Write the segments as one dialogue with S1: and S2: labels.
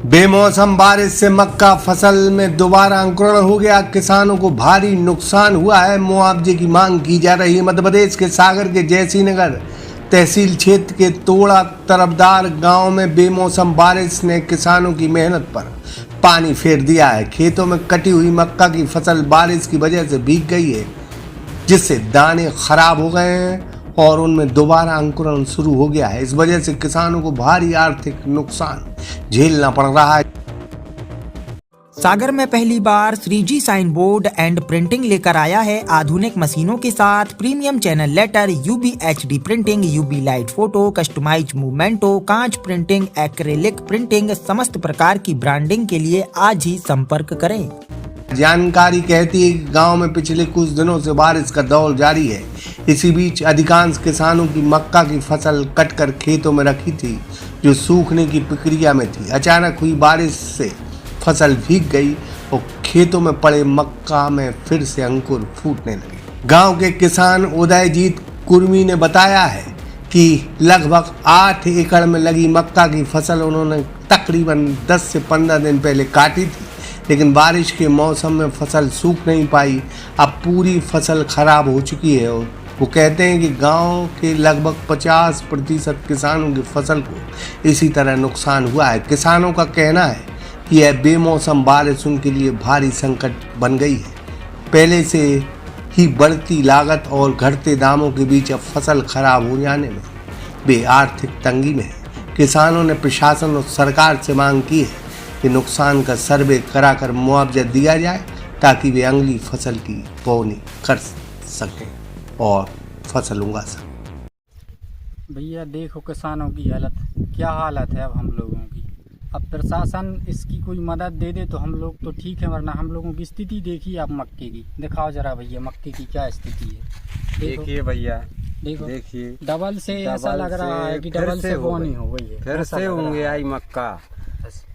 S1: बेमौसम बारिश से मक्का फसल में दोबारा अंकुरण हो गया। किसानों को भारी नुकसान हुआ है। मुआवजे की मांग की जा रही है। मध्य प्रदेश के सागर के जयसीनगर तहसील क्षेत्र के तोड़ा तरफदार गांव में बेमौसम बारिश ने किसानों की मेहनत पर पानी फेर दिया है। खेतों में कटी हुई मक्का की फसल बारिश की वजह से भीग गई है, जिससे दाने खराब हो गए हैं और उनमें दोबारा अंकुरण शुरू हो गया है। इस वजह से किसानों को भारी आर्थिक नुकसान झेलना पड़ रहा है।
S2: सागर में पहली बार 3G sign board and printing लेकर आया है। आधुनिक मशीनों के साथ premium channel letter, UV HD printing, UV light photo, customize मूवमेंटो, कांच प्रिंटिंग, एक्रेलिक प्रिंटिंग, समस्त प्रकार की ब्रांडिंग के लिए आज ही संपर्क करें।
S1: जानकारी कहती है कि गांव में पिछले कुछ दिनों से बारिश का दौर जारी है। इसी बीच अधिकांश किसानों की मक्का की फसल कटकर खेतों में रखी थी, जो सूखने की प्रक्रिया में थी। अचानक हुई बारिश से फसल भीग गई और खेतों में पड़े मक्का में फिर से अंकुर फूटने लगे। गांव के किसान उदयजीत कुर्मी ने बताया है कि लगभग 8 एकड़ में लगी मक्का की फसल उन्होंने तकरीबन 10 से 15 दिन पहले काटी थी, लेकिन बारिश के मौसम में फसल सूख नहीं पाई। अब पूरी फसल खराब हो चुकी है। और वो कहते हैं कि गांव के लगभग 50% किसानों की फसल को इसी तरह नुकसान हुआ है। किसानों का कहना है कि यह बेमौसम बारिश उनके लिए भारी संकट बन गई है। पहले से ही बढ़ती लागत और घटते दामों के बीच अब फसल खराब हो जाने में वे आर्थिक तंगी में है। किसानों ने प्रशासन और सरकार से मांग की है कि नुकसान का सर्वे कराकर मुआवजा दिया जाए, ताकि वे अगली फसल की बोनी कर सकें और फसल उगा सकें।
S3: भैया देखो किसानों की हालत, क्या हालत है अब हम लोगों की। अब प्रशासन इसकी कोई मदद दे दे तो हम लोग तो ठीक है, वरना हम लोगों की स्थिति देखिए आप मक्के की। दिखाओ जरा भैया मक्के की क्या स्थिति है।
S4: देखिए भैया,
S3: देखो
S4: देखिए
S3: डबल से ऐसा लग रहा है कि डबल से बोनी हो गई है।
S4: फिर से होंगे आई मक्का।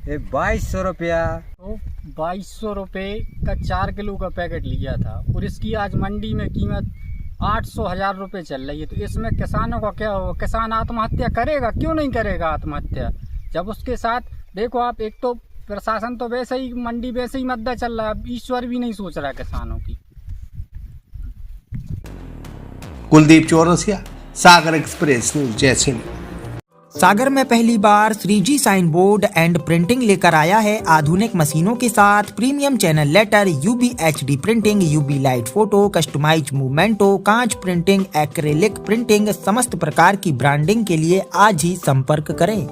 S4: ये 2200 रुपया,
S3: तो 2200 रुपये का 4 किलो का पैकेट लिया था और इसकी आज मंडी में कीमत 800-1000 रुपये चल रही है। तो इसमें किसानों का क्या होगा? किसान आत्महत्या करेगा? क्यों नहीं करेगा आत्महत्या? जब उसके साथ देखो आप, एक तो प्रशासन तो वैसे ही मंडी वैसे ही मद्दा चल रहा है, अब ईश्वर भी नहीं सोच रहा है किसानों की।
S1: Kuldeep Chaurasia, Sagar express news, Jaisinagar.
S2: सागर में पहली बार 3G sign board and printing लेकर आया है। आधुनिक मशीनों के साथ premium channel letter, UV HD printing, UV light photo, customize मूवमेंटो, कांच प्रिंटिंग, एक्रेलिक प्रिंटिंग, समस्त प्रकार की ब्रांडिंग के लिए आज ही संपर्क करें।